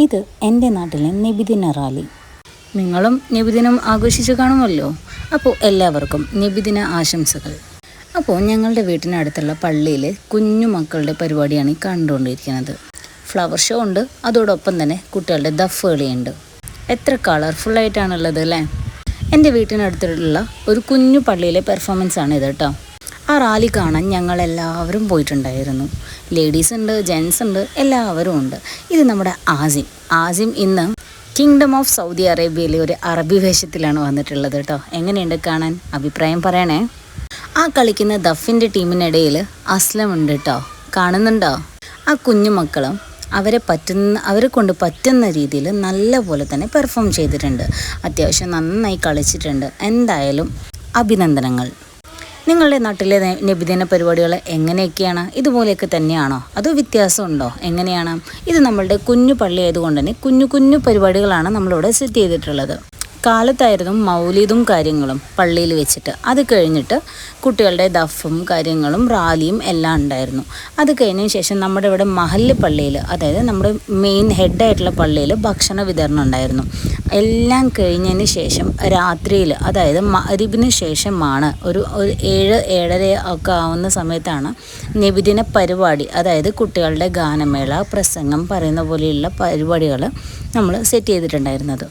ഇത് എൻ്റെ നാട്ടിലെ നബിദിന റാലി. നിങ്ങളും നബിദിനം ആഘോഷിച്ച് കാണുമല്ലോ. അപ്പോൾ എല്ലാവർക്കും നബിദിന ആശംസകൾ. അപ്പോൾ ഞങ്ങളുടെ വീട്ടിനടുത്തുള്ള പള്ളിയിൽ കുഞ്ഞു മക്കളുടെ പരിപാടിയാണ് ഈ കണ്ടുകൊണ്ടിരിക്കുന്നത്. ഫ്ലവർ ഷോ ഉണ്ട്, അതോടൊപ്പം തന്നെ കുട്ടികളുടെ ദഫ് കളിയുണ്ട്. എത്ര കളർഫുള്ളായിട്ടാണുള്ളത് അല്ലേ. എൻ്റെ വീട്ടിനടുത്തുള്ള ഒരു കുഞ്ഞു പള്ളിയിലെ പെർഫോമൻസ് ആണ് ഇത് കേട്ടോ. ആ റാലി കാണാൻ ഞങ്ങളെല്ലാവരും പോയിട്ടുണ്ടായിരുന്നു. ലേഡീസ് ഉണ്ട്, ജെൻസ് ഉണ്ട്, എല്ലാവരും ഉണ്ട്. ഇത് നമ്മുടെ ആസിം ഇന്ന് കിങ്ഡം ഓഫ് സൗദി അറേബ്യയിലെ ഒരു അറബി വേഷത്തിലാണ് വന്നിട്ടുള്ളത് കേട്ടോ. എങ്ങനെയുണ്ട് കാണാൻ? അഭിപ്രായം പറയണേ. ആ കളിക്കുന്ന ദഫിൻ്റെ ടീമിനിടയിൽ അസ്ലം ഉണ്ട് കേട്ടോ. കാണുന്നുണ്ടോ? ആ കുഞ്ഞു മക്കളും അവരെ കൊണ്ട് പറ്റുന്ന രീതിയിൽ നല്ല പോലെ തന്നെ പെർഫോം ചെയ്തിട്ടുണ്ട്. അത്യാവശ്യം നന്നായി കളിച്ചിട്ടുണ്ട്. എന്തായാലും അഭിനന്ദനങ്ങൾ. നിങ്ങളുടെ നാട്ടിലെ നബിദിന പരിപാടികൾ എങ്ങനെയൊക്കെയാണ്? ഇതുപോലെയൊക്കെ തന്നെയാണോ, അതോ വ്യത്യാസമുണ്ടോ? എങ്ങനെയാണ്? ഇത് നമ്മളുടെ കുഞ്ഞു പള്ളി ആയതുകൊണ്ട് തന്നെ കുഞ്ഞു പരിപാടികളാണ് നമ്മളിവിടെ സെറ്റ് ചെയ്തിട്ടുള്ളത്. കാലത്തായിരുന്നു മൗലീദും കാര്യങ്ങളും പള്ളിയിൽ വെച്ചിട്ട്. അത് കഴിഞ്ഞിട്ട് കുട്ടികളുടെ ദഫും കാര്യങ്ങളും റാലിയും എല്ലാം ഉണ്ടായിരുന്നു. അത് കഴിഞ്ഞതിന് ശേഷം നമ്മുടെ ഇവിടെ മഹല്ല് പള്ളിയിൽ, അതായത് നമ്മുടെ മെയിൻ ഹെഡായിട്ടുള്ള പള്ളിയിൽ ഭക്ഷണ വിതരണം ഉണ്ടായിരുന്നു. എല്ലാം കഴിഞ്ഞതിന് ശേഷം രാത്രിയിൽ, അതായത് മഗ്‌രിബിന് ശേഷമാണ് ഒരു 7-7:30 ഒക്കെ ആവുന്ന സമയത്താണ് നബിദിന പരിപാടി, അതായത് കുട്ടികളുടെ ഗാനമേള, പ്രസംഗം പറയുന്ന പോലെയുള്ള പരിപാടികൾ നമ്മൾ സെറ്റ് ചെയ്തിട്ടുണ്ടായിരുന്നത്.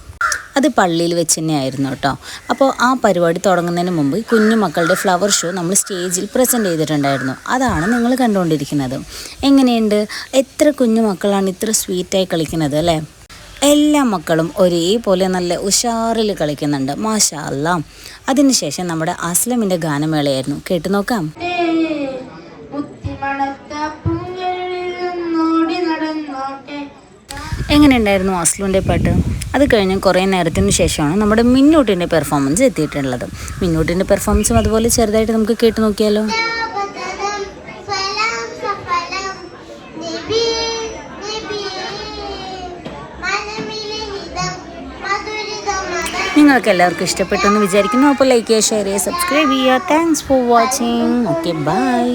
അത് പള്ളിയിൽ വെച്ച് തന്നെയായിരുന്നു കേട്ടോ. അപ്പോൾ ആ പരിപാടി തുടങ്ങുന്നതിന് മുമ്പ് കുഞ്ഞു മക്കളുടെ ഫ്ലവർ ഷോ നമ്മൾ സ്റ്റേജിൽ പ്രസൻറ്റ് ചെയ്തിട്ടുണ്ടായിരുന്നു. അതാണ് നിങ്ങൾ കണ്ടുകൊണ്ടിരിക്കുന്നത്. എങ്ങനെയുണ്ട്? എത്ര കുഞ്ഞു മക്കളാണ് ഇത്ര സ്വീറ്റായി കളിക്കുന്നത് അല്ലേ. എല്ലാ മക്കളും ഒരേപോലെ നല്ല ഉഷാറിൽ കളിക്കുന്നുണ്ട്. മാഷാ അല്ലാ. അതിനുശേഷം നമ്മുടെ അസ്ലമിൻ്റെ ഗാനമേളയായിരുന്നു. കേട്ടു നോക്കാം. എങ്ങനെയുണ്ടായിരുന്നു അസ്ലുവിൻ്റെ പാട്ട്? അത് കഴിഞ്ഞ് കുറേ നേരത്തിന് ശേഷമാണ് നമ്മുടെ മിന്നൂട്ടിൻ്റെ പെർഫോമൻസ് എത്തിയിട്ടുള്ളത്. മിന്നൂട്ടിൻ്റെ പെർഫോമൻസും അതുപോലെ ചെറുതായിട്ട് നമുക്ക് കേട്ട് നോക്കിയാലോ. നിങ്ങൾക്ക് എല്ലാവർക്കും ഇഷ്ടപ്പെട്ടു എന്ന് വിചാരിക്കുന്നു. അപ്പോൾ ലൈക്ക് ചെയ്യുക, ഷെയർ ചെയ്യുക, സബ്സ്ക്രൈബ് ചെയ്യുക. Thanks for watching. Okay, by.